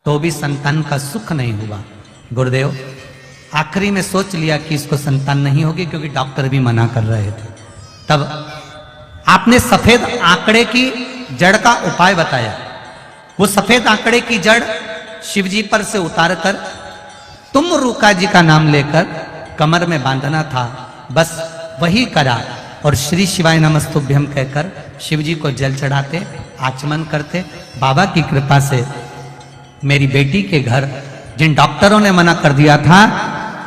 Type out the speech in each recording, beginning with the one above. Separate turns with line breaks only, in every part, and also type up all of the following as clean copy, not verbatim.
तो भी संतान का सुख नहीं हुआ। गुरुदेव आखिरी में सोच लिया कि इसको संतान नहीं होगी, क्योंकि डॉक्टर भी मना कर रहे थे। तब आपने सफेद आंकड़े की जड़ का उपाय बताया। वो सफेद आंकड़े की जड़ शिवजी पर से उतारकर तुम रूका जी का नाम लेकर कमर में बांधना था, बस वही करा। और श्री शिवाय नमस्तुभ्यम कहकर शिवजी को जल चढ़ाते, आचमन करते। बाबा की कृपा से मेरी बेटी के घर, जिन डॉक्टरों ने मना कर दिया था,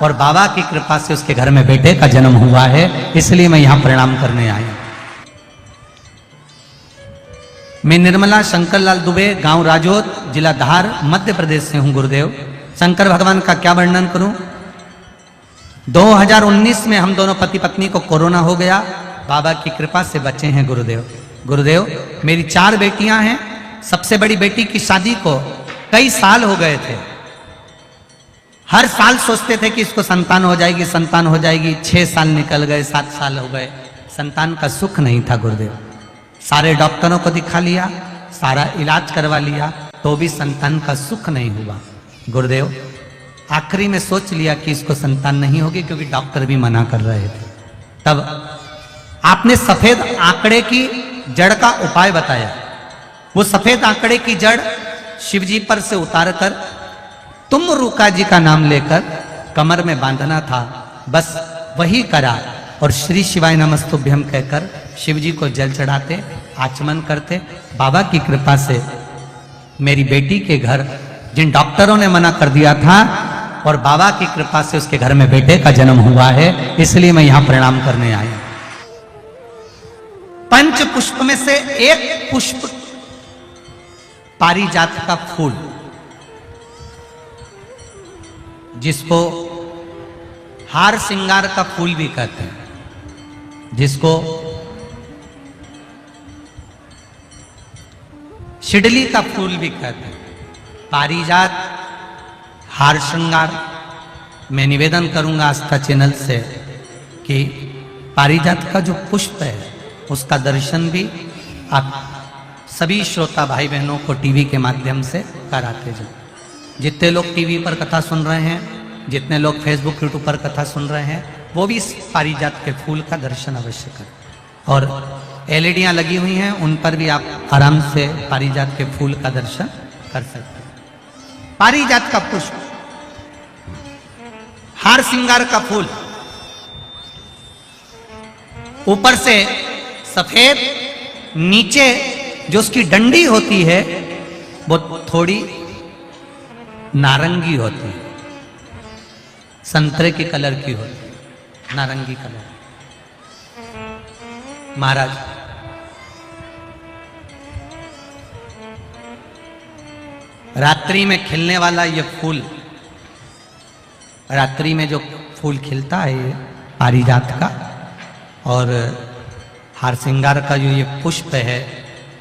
और बाबा की कृपा से उसके घर में बेटे का जन्म हुआ है। इसलिए मैं यहां प्रणाम करने आया। मैं निर्मला शंकरलाल दुबे, गांव राजोत, जिला धार, मध्य प्रदेश से हूं। गुरुदेव शंकर भगवान का क्या वर्णन करूं। 2019 में हम दोनों पति पत्नी को कोरोना हो गया, बाबा की कृपा से बचे हैं। गुरुदेव मेरी 4 बेटियां हैं। सबसे बड़ी बेटी की शादी को कई साल हो गए थे। हर साल सोचते थे कि इसको संतान हो जाएगी, संतान हो जाएगी। 6 साल निकल गए, 7 साल हो गए, संतान का सुख नहीं था। गुरुदेव सारे डॉक्टरों को दिखा लिया, सारा इलाज करवा लिया, तो भी संतान का सुख नहीं हुआ। गुरुदेव आखिरी में सोच लिया कि इसको संतान नहीं होगी, क्योंकि डॉक्टर भी मना कर रहे थे। तब आपने सफेद आंकड़े की जड़ का उपाय बताया। वो सफेद आंकड़े की जड़ शिवजी पर से उतारकर तुम रूका जी का नाम लेकर कमर में बांधना था, बस वही करा। और श्री शिवाय नमस्तुभ्यम कहकर शिवजी को जल चढ़ाते, आचमन करते। बाबा की कृपा से मेरी बेटी के घर, जिन डॉक्टरों ने मना कर दिया था, और बाबा की कृपा से उसके घर में बेटे का जन्म हुआ है। इसलिए मैं यहां प्रणाम करने आया। पंच पुष्प में से एक पुष्प पारिजात का फूल, जिसको हार श्रृंगार का फूल भी कहते हैं, जिसको शिडली का फूल भी कहते हैं। पारिजात, हार श्रृंगार। मैं निवेदन करूंगा आस्था चैनल से कि पारिजात का जो पुष्प है, उसका दर्शन भी आप सभी श्रोता भाई बहनों को टीवी के माध्यम से कराते जाओ। जितने लोग टीवी पर कथा सुन रहे हैं, जितने लोग फेसबुक यूट्यूब पर कथा सुन रहे हैं, वो भी इस पारिजात के फूल का दर्शन अवश्य करें। और एलईडियां लगी हुई हैं, उन पर भी आप आराम से पारिजात के फूल का दर्शन कर सकते हैं। पारिजात का पुष्प, हार श्रृंगार का फूल, ऊपर से सफेद, नीचे जो उसकी डंडी होती है वो थोड़ी नारंगी होती है, संतरे के कलर की होती है, नारंगी कलर। महाराज रात्रि में खिलने वाला ये फूल, रात्रि में जो फूल खिलता है ये पारिजात का, और हार श्रृंगार का जो ये पुष्प है,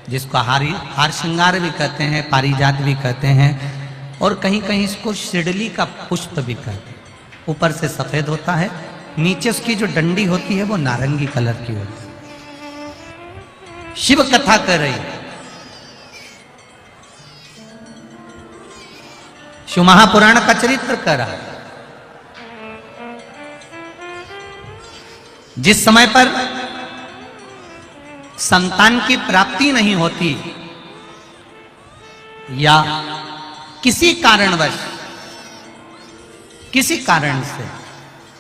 जिसको हार श्रृंगार भी कहते हैं, पारिजात भी कहते हैं, और कहीं कहीं इसको शिडली का पुष्प भी कहते हैं। ऊपर से सफेद होता है, नीचे उसकी जो डंडी होती है वो नारंगी कलर की होती है। शिव कथा कर रही, शिव महापुराण का चरित्र कर रहा है। जिस समय पर संतान की प्राप्ति नहीं होती, या किसी कारणवश, किसी कारण से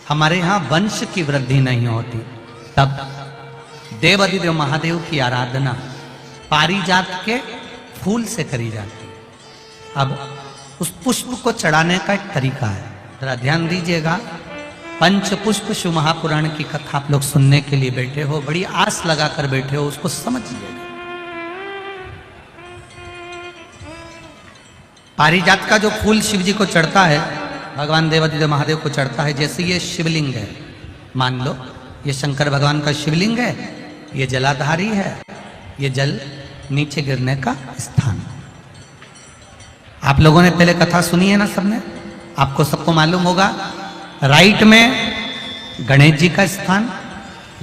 हमारे यहां वंश की वृद्धि नहीं होती, तब देवाधिदेव महादेव की आराधना पारिजात के फूल से करी जाती है। अब उस पुष्प को चढ़ाने का एक तरीका है, जरा ध्यान दीजिएगा। पंच पुष्प शिव महापुराण की कथा आप लोग सुनने के लिए बैठे हो, बड़ी आस लगाकर बैठे हो, उसको समझिएगा। पारिजात का जो फूल शिव जी को चढ़ता है, भगवान देवाधिदेव महादेव को चढ़ता है, जैसे ये शिवलिंग है, मान लो ये शंकर भगवान का शिवलिंग है, ये जलाधारी है, ये जल नीचे गिरने का स्थान। आप लोगों ने पहले कथा सुनी है ना सबने, आपको सबको मालूम होगा। राइट में गणेश जी का स्थान,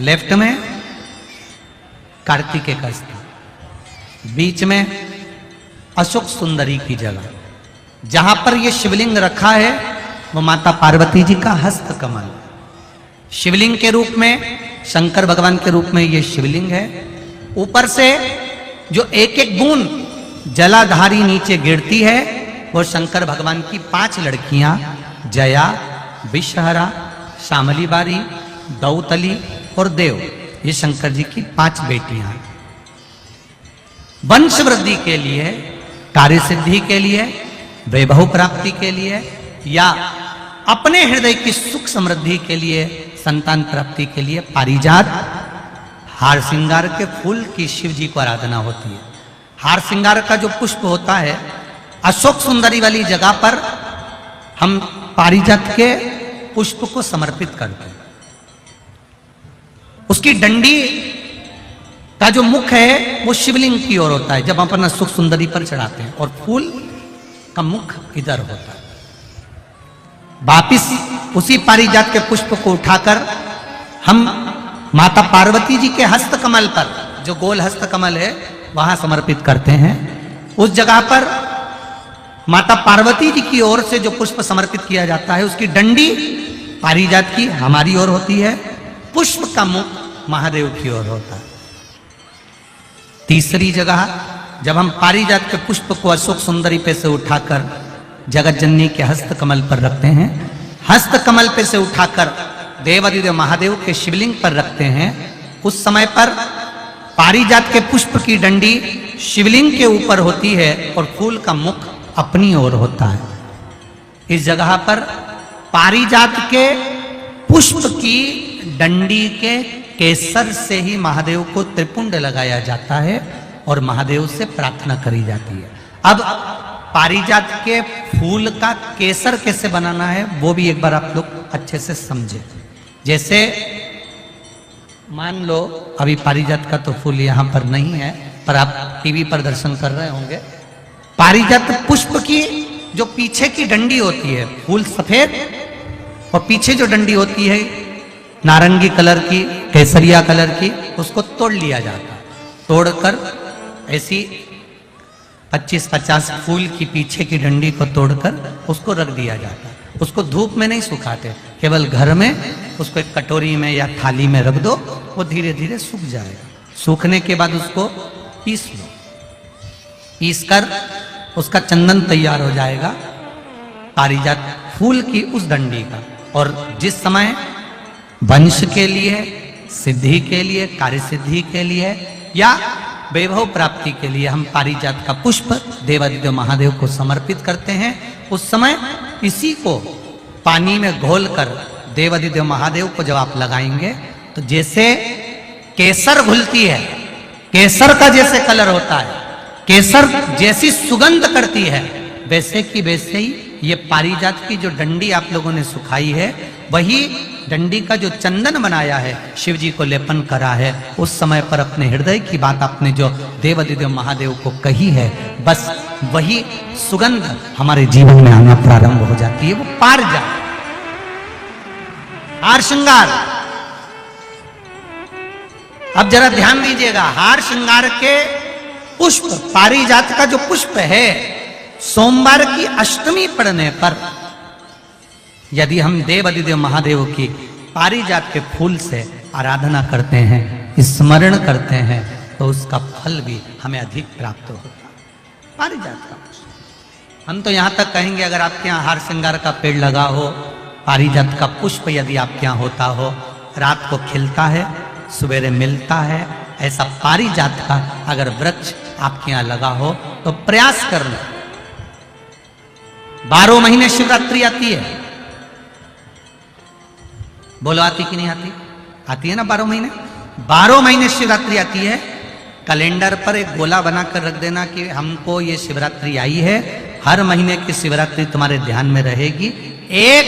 लेफ्ट में कार्तिकेय का स्थान, बीच में अशोक सुंदरी की जगह, जहां पर यह शिवलिंग रखा है वो माता पार्वती जी का हस्त कमल, शिवलिंग के रूप में, शंकर भगवान के रूप में यह शिवलिंग है। ऊपर से जो एक एक बूंद जलाधारी नीचे गिरती है वो शंकर भगवान की 5 लड़कियां, जया, विषहरा, श्यामली बारी, दौतली और देव, ये शंकर जी की 5 बेटियां हैं। वंश वृद्धि के लिए, कार्य सिद्धि के लिए, वैभव प्राप्ति के लिए या अपने हृदय की सुख समृद्धि के लिए, संतान प्राप्ति के लिए पारिजात हार श्रृंगार के फूल की शिव जी को आराधना होती है। हार श्रृंगार का जो पुष्प होता है, अशोक सुंदरी वाली जगह पर हम पारिजात के पुष्प को समर्पित करते हैं। उसकी डंडी का जो मुख है वो शिवलिंग की ओर होता है जब अपन अशोक सुंदरी पर चढ़ाते हैं, और फूल का मुख इधर होता है। वापिस उसी पारिजात के पुष्प को उठाकर हम माता पार्वती जी के हस्त कमल पर, जो गोल हस्त कमल है, वहां समर्पित करते हैं। उस जगह पर माता पार्वती जी की ओर से जो पुष्प समर्पित किया जाता है उसकी डंडी पारिजात की हमारी ओर होती है, पुष्प का मुख महादेव की ओर होता है। तीसरी जगह जब हम पारिजात के पुष्प को अशोक सुंदरी पे से उठाकर जगत जननी के हस्त कमल पर रखते हैं, हस्त कमल पे से उठाकर देवादिदेव महादेव के शिवलिंग पर रखते हैं, उस समय पर पारिजात के पुष्प की डंडी शिवलिंग के ऊपर होती है और फूल का मुख अपनी ओर होता है। इस जगह पर पारिजात के पुष्प की डंडी के केसर से ही महादेव को त्रिपुंड लगाया जाता है और महादेव से प्रार्थना करी जाती है। अब पारिजात के फूल का केसर कैसे बनाना है वो भी एक बार आप लोग अच्छे से समझे। जैसे मान लो अभी पारिजात का तो फूल यहाँ पर नहीं है, पर आप टीवी पर दर्शन कर रहे होंगे। पारिजात पुष्प की जो पीछे की डंडी होती है, फूल सफेद और पीछे जो डंडी होती है नारंगी कलर की, केसरिया कलर की, उसको तोड़ लिया जाता है। तोड़कर ऐसी 25-50 फूल की पीछे की डंडी को तोड़कर उसको रख दिया जाता है। उसको धूप में नहीं सुखाते, केवल घर में उसको एक कटोरी में या थाली में रख दो, वो धीरे धीरे सूख जाएगा। सूखने के बाद उसको पीस लो, पीस कर उसका चंदन तैयार हो जाएगा पारिजात फूल की उस डंडी का। और जिस समय वंश के लिए, सिद्धि के लिए, कार्य सिद्धि के लिए या वैभव प्राप्ति के लिए हम पारिजात का पुष्प देवादिदेव महादेव को समर्पित करते हैं, उस समय इसी को पानी में घोलकर देवादिदेव महादेव को जब आप लगाएंगे तो जैसे केसर घुलती है, केसर का जैसे कलर होता है, केसर जैसी सुगंध करती है, वैसे की वैसे ही ये पारिजात की जो डंडी आप लोगों ने सुखाई है, वही डंडी का जो चंदन बनाया है, शिव जी को लेपन करा है, उस समय पर अपने हृदय की बात आपने जो देवादिदेव महादेव को कही है, बस वही सुगंध हमारे जीवन में आना प्रारंभ हो जाती है। वो पारिजात हार श्रृंगार। अब जरा ध्यान दीजिएगा, हार श्रृंगार के पुष्प, पारिजात का जो पुष्प है, सोमवार की अष्टमी पड़ने पर यदि हम देवादिदेव महादेव की पारिजात के फूल से आराधना करते हैं, स्मरण करते हैं, तो उसका फल भी हमें अधिक प्राप्त होता है। पारिजात का हम तो यहां तक कहेंगे, अगर आपके यहाँ हार श्रृंगार का पेड़ लगा हो, पारिजात का पुष्प यदि आपके यहाँ होता हो, रात को खिलता है, सवेरे मिलता है, ऐसा पारिजात का अगर वृक्ष आपके यहाँ लगा हो तो प्रयास करना। 12 महीने शिवरात्रि आती है, बोलो आती कि नहीं आती? आती है ना 12 महीने। 12 महीने शिवरात्रि आती है। कैलेंडर पर एक गोला बनाकर रख देना कि हमको ये शिवरात्रि आई है, हर महीने की शिवरात्रि तुम्हारे ध्यान में रहेगी। एक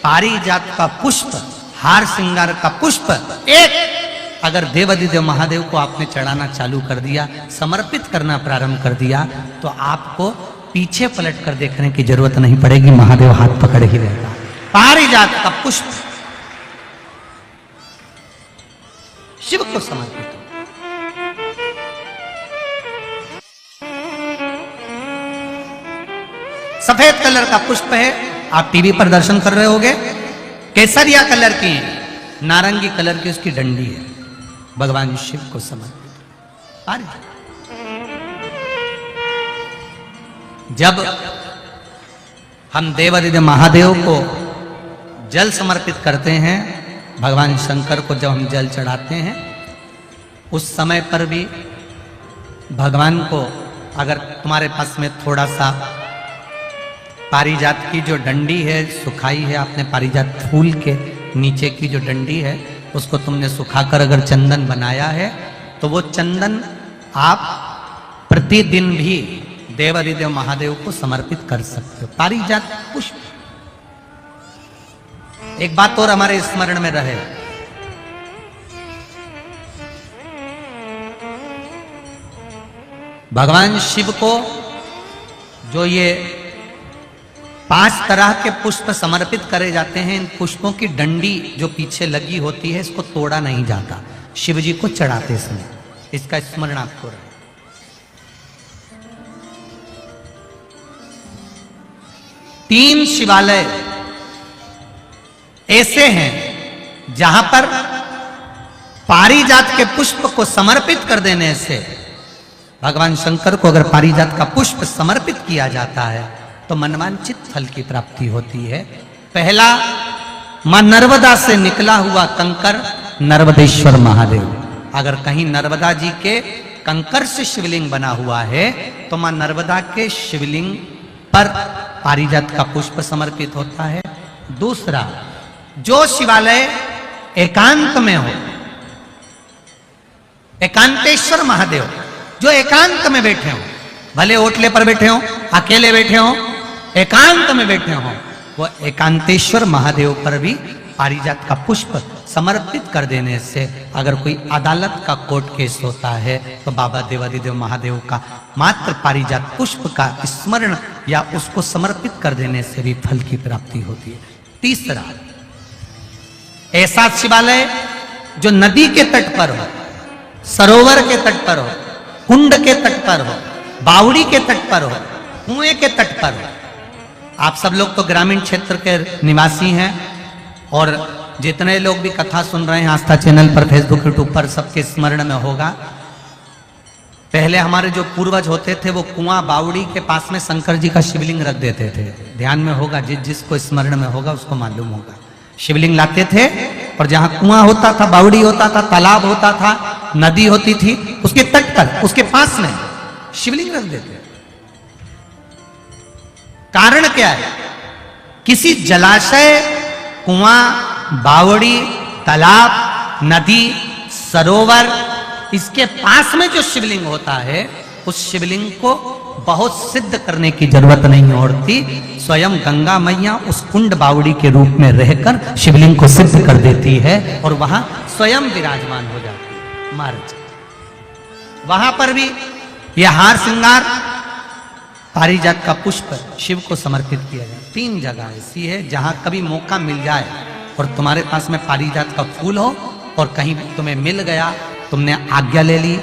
पारिजात का पुष्प, हार श्रृंगार का पुष्प, एक अगर देवादिदेव महादेव को आपने चढ़ाना चालू कर दिया, समर्पित करना प्रारंभ कर दिया, तो आपको पीछे पलट कर देखने की जरूरत नहीं पड़ेगी, महादेव हाथ पकड़े ही रहेगा। पारिजात का पुष्प शिव को समर्पित हो। सफेद कलर का पुष्प है, आप टीवी पर दर्शन कर रहे होगे। केसरिया कलर की है, नारंगी कलर की उसकी डंडी है, भगवान शिव को समर्पित। जब हम देवादिदेव महादेव को जल समर्पित करते हैं, भगवान शंकर को जब हम जल चढ़ाते हैं, उस समय पर भी भगवान को, अगर तुम्हारे पास में थोड़ा सा पारिजात की जो डंडी है सुखाई है, आपने पारिजात फूल के नीचे की जो डंडी है उसको तुमने सुखाकर अगर चंदन बनाया है, तो वो चंदन आप प्रतिदिन भी देवादिदेव महादेव को समर्पित कर सकते हो। पारिजात पुष्प। एक बात और हमारे स्मरण में रहे, भगवान शिव को जो ये 5 तरह के पुष्प समर्पित करे जाते हैं, इन पुष्पों की डंडी जो पीछे लगी होती है, इसको तोड़ा नहीं जाता शिव जी को चढ़ाते समय। इसका स्मरण आपको रहे। तीन शिवालय ऐसे हैं जहां पर पारिजात के पुष्प को समर्पित कर देने से, भगवान शंकर को अगर पारिजात का पुष्प समर्पित किया जाता है तो मनवांचित फल की प्राप्ति होती है। पहला, मां नर्मदा से निकला हुआ कंकर नर्मदेश्वर महादेव। अगर कहीं नर्मदा जी के कंकर से शिवलिंग बना हुआ है तो मां नर्मदा के शिवलिंग पर पारिजात का पुष्प समर्पित होता है। दूसरा, जो शिवालय एकांत में हो, एकांतेश्वर महादेव जो एकांत में बैठे हो, भले ओटले पर बैठे हो, अकेले बैठे हो, एकांत में बैठे हो, वो एकांतेश्वर महादेव पर भी पारिजात का पुष्प समर्पित कर देने से, अगर कोई अदालत का कोर्ट केस होता है तो बाबा देवादिदेव महादेव का मात्र पारिजात पुष्प का स्मरण या उसको समर्पित कर देने से भी फल की प्राप्ति होती है। तीसरा, ऐसा शिवालय जो नदी के तट पर हो, सरोवर के तट पर हो, कुंड के तट पर हो, बावड़ी के तट पर हो, कुएं के तट पर हो। आप सब लोग तो ग्रामीण क्षेत्र के निवासी हैं और जितने लोग भी कथा सुन रहे हैं आस्था चैनल पर, फेसबुक, यूट्यूब पर, सबके स्मरण में होगा, पहले हमारे जो पूर्वज होते थे वो कुआं बावड़ी के पास में शंकर जी का शिवलिंग रख देते थे। ध्यान में होगा, जिसको स्मरण में होगा उसको मालूम होगा। शिवलिंग लाते थे और जहां कुआं होता था, बावड़ी होता था, तालाब होता था, नदी होती थी, उसके तट पर, उसके पास में शिवलिंग रख देते। कारण क्या है? किसी जलाशय, कुआं, बावड़ी, तालाब, नदी, सरोवर, इसके पास में जो शिवलिंग होता है, उस शिवलिंग को बहुत सिद्ध करने की जरूरत नहीं होती। स्वयं गंगा मैया उस कुंड बावड़ी के रूप में रहकर शिवलिंग को सिद्ध कर देती है और वहां स्वयं विराजमान हो जाती है महाराज। वहां पर भी यह हार श्रृंगार, पारिजात का पुष्प शिव को समर्पित किया जाए। 3 जगह ऐसी है जहां कभी मौका मिल जाए और तुम्हारे पास में पारिजात का फूल हो और कहीं तुम्हें मिल गया, तुमने आज्ञा ले ली,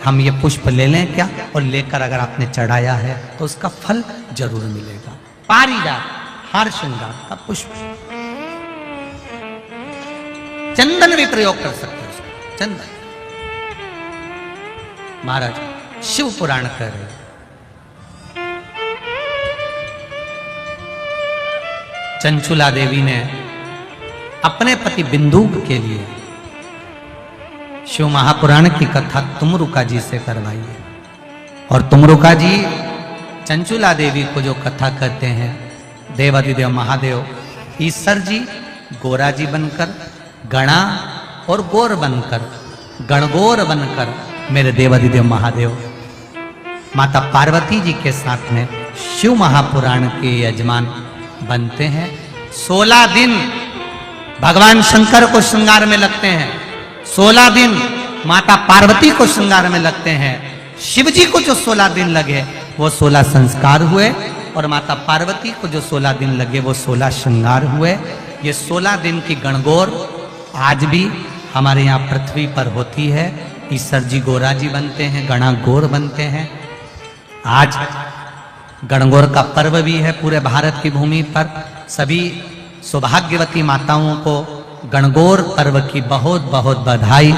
हम ये पुष्प ले लें क्या, और लेकर अगर आपने चढ़ाया है तो उसका फल जरूर मिलेगा। पारिजात, हार श्रृंगार का पुष्प। चंदन भी प्रयोग कर सकते हो उसका, चंदन। महाराज शिव पुराण कह रहे, चंचुला देवी ने अपने पति बिंदुक के लिए शिव महापुराण की कथा तुमरुका जी से करवाई है। और तुमरुका जी चंचुला देवी को जो कथा कहते हैं, देवादिदेव महादेव ईश्वर जी गोरा जी बनकर, गणा और गोर बनकर, गणगोर बनकर मेरे देवादिदेव महादेव माता पार्वती जी के साथ में शिव महापुराण के यजमान बनते हैं। 16 दिन भगवान शंकर को श्रृंगार में लगते हैं, 16 दिन माता पार्वती को श्रृंगार में लगते हैं। शिव जी को जो 16 दिन लगे वो 16 संस्कार हुए और माता पार्वती को जो 16 दिन लगे वो 16 श्रृंगार हुए। ये 16 दिन की गणगौर आज भी हमारे यहाँ पृथ्वी पर होती है। ईश्वर जी गोरा जी बनते हैं, गणा गोर बनते हैं। आज गणगौर का पर्व भी है पूरे भारत की भूमि पर। सभी सौभाग्यवती माताओं को गणगौर पर्व की बहुत बहुत बधाई।